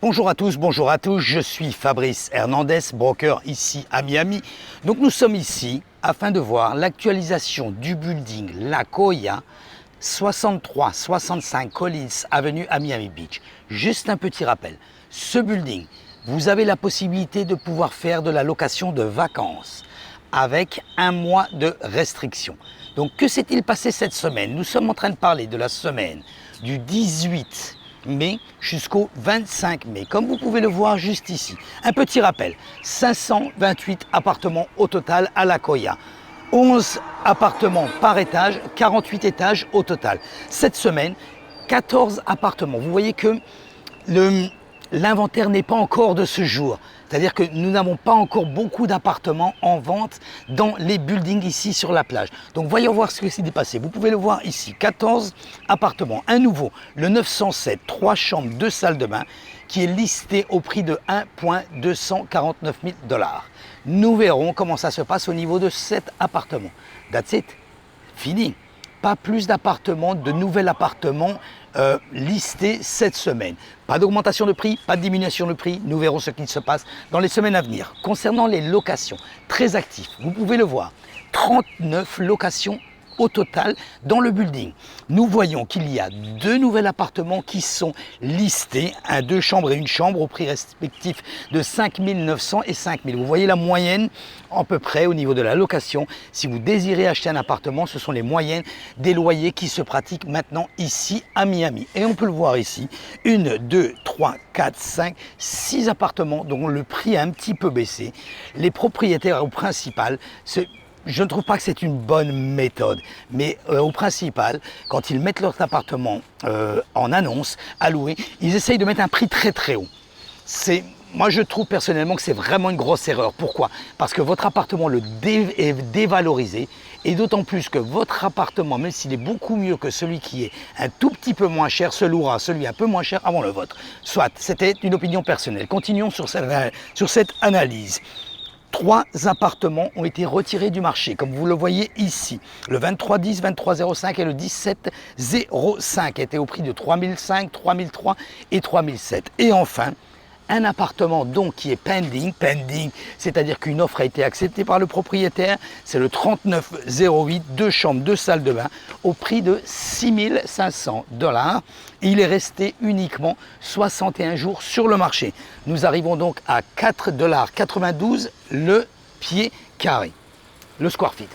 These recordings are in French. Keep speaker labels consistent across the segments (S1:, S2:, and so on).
S1: Bonjour à tous, je suis Fabrice Hernandez, broker ici à Miami. Donc nous sommes ici afin de voir l'actualisation du building La Jolla, 6365 Collins Avenue à Miami Beach. Juste un petit rappel, ce building, vous avez la possibilité de pouvoir faire de la location de vacances avec un mois de restriction. Donc que s'est-il passé cette semaine? Nous sommes en train de parler de la semaine du 18 mai jusqu'au 25 mai, comme vous pouvez le voir juste ici. Un petit rappel, 528 appartements au total à La Jolla. 11 appartements par étage, 48 étages au total. Cette semaine, 14 appartements. Vous voyez que l'inventaire n'est pas encore de ce jour. C'est-à-dire que nous n'avons pas encore beaucoup d'appartements en vente dans les buildings ici sur la plage. Donc voyons voir ce qui s'est passé. Vous pouvez le voir ici, 14 appartements. Un nouveau, le 907, 3 chambres, 2 salles de bain, qui est listé au prix de 1,249 000 $. Nous verrons comment ça se passe au niveau de cet appartement. That's it. Fini. Pas plus d'appartements, de nouveaux appartements listés cette semaine. Pas d'augmentation de prix, pas de diminution de prix. Nous verrons ce qui se passe dans les semaines à venir. Concernant les locations, très actifs, vous pouvez le voir, 39 locations au total dans le building. Nous voyons qu'il y a 2 nouveaux appartements qui sont listés, un 2 chambres et une chambre au prix respectif de 5 900 et 5 000. Vous voyez la moyenne à peu près au niveau de la location. Si vous désirez acheter un appartement, ce sont les moyennes des loyers qui se pratiquent maintenant ici à Miami. Et on peut le voir ici, 1, 2, 3, 4, 5, 6 appartements dont le prix a un petit peu baissé. Les propriétaires au principal, je ne trouve pas que c'est une bonne méthode, mais au principal, quand ils mettent leur appartement en annonce à louer, ils essayent de mettre un prix très très haut. Moi je trouve personnellement que c'est vraiment une grosse erreur. Pourquoi? Parce que votre appartement est dévalorisé, et d'autant plus que votre appartement, même s'il est beaucoup mieux que celui qui est un tout petit peu moins cher, se louera celui un peu moins cher avant le vôtre. Soit, c'était une opinion personnelle. Continuons sur cette analyse. 3 appartements ont été retirés du marché, comme vous le voyez ici. Le 2310, 2305 et le 1705 étaient au prix de 3005, 3003 et 3007. Et enfin, un appartement donc qui est pending, c'est-à-dire qu'une offre a été acceptée par le propriétaire, c'est le 3908, 2 chambres, 2 salles de bain, au prix de 6 500 $. Il est resté uniquement 61 jours sur le marché. Nous arrivons donc à 4,92 $ le pied carré, le square feet.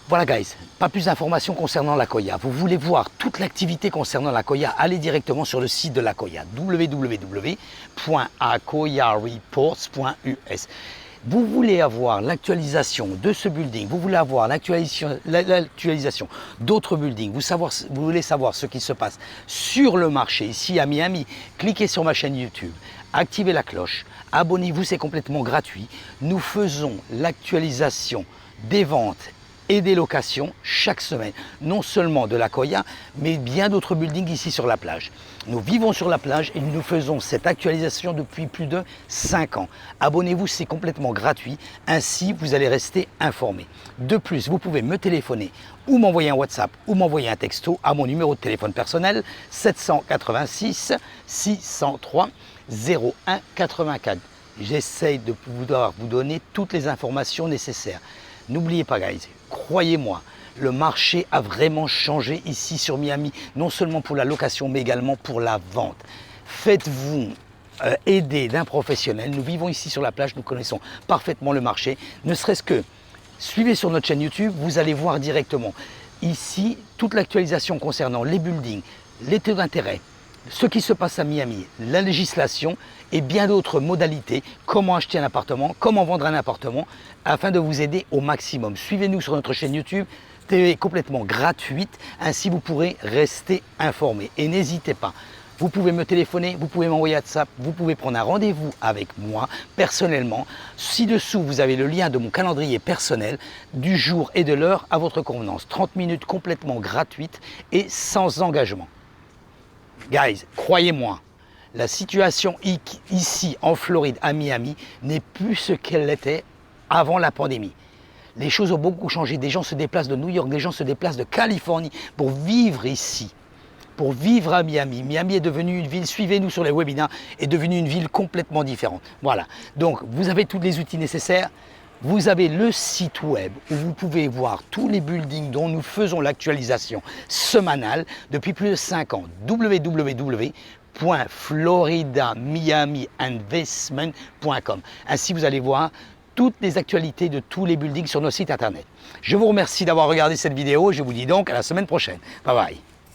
S1: Voilà guys, pas plus d'informations concernant La Jolla. Vous voulez voir toute l'activité concernant La Jolla, allez directement sur le site de La Jolla, www.lajollareports.us. Vous voulez avoir l'actualisation de ce building, vous voulez avoir l'actualisation d'autres buildings, vous voulez savoir ce qui se passe sur le marché ici à Miami, cliquez sur ma chaîne YouTube, activez la cloche, abonnez-vous, c'est complètement gratuit. Nous faisons l'actualisation des ventes et des locations chaque semaine, non seulement de La Jolla, mais bien d'autres buildings ici sur la plage. Nous vivons sur la plage et nous faisons cette actualisation depuis plus de 5 ans. Abonnez-vous, c'est complètement gratuit, ainsi vous allez rester informé. De plus, vous pouvez me téléphoner ou m'envoyer un WhatsApp ou m'envoyer un texto à mon numéro de téléphone personnel 786 603 01 84. J'essaye de pouvoir vous donner toutes les informations nécessaires. N'oubliez pas guys, croyez-moi, le marché a vraiment changé ici sur Miami, non seulement pour la location mais également pour la vente. Faites-vous aider d'un professionnel. Nous vivons ici sur la plage, nous connaissons parfaitement le marché. Ne serait-ce que suivez sur notre chaîne YouTube, vous allez voir directement ici toute l'actualisation concernant les buildings, les taux d'intérêt, ce qui se passe à Miami, la législation et bien d'autres modalités, comment acheter un appartement, comment vendre un appartement, afin de vous aider au maximum. Suivez-nous sur notre chaîne YouTube, c'est complètement gratuite, ainsi vous pourrez rester informé. Et n'hésitez pas, vous pouvez me téléphoner, vous pouvez m'envoyer un WhatsApp, vous pouvez prendre un rendez-vous avec moi personnellement. Ci-dessous, vous avez le lien de mon calendrier personnel du jour et de l'heure à votre convenance. 30 minutes complètement gratuites et sans engagement. Guys, croyez-moi, la situation ici en Floride, à Miami, n'est plus ce qu'elle était avant la pandémie. Les choses ont beaucoup changé. Des gens se déplacent de New York, des gens se déplacent de Californie pour vivre ici. pour vivre à Miami. Miami est devenue une ville, suivez-nous sur les webinaires, est devenue une ville complètement différente. Voilà, donc vous avez tous les outils nécessaires. Vous avez le site web où vous pouvez voir tous les buildings dont nous faisons l'actualisation semainale depuis plus de 5 ans. www.floridamiamiinvestment.com. Ainsi, vous allez voir toutes les actualités de tous les buildings sur nos sites internet. Je vous remercie d'avoir regardé cette vidéo et je vous dis donc à la semaine prochaine. Bye bye.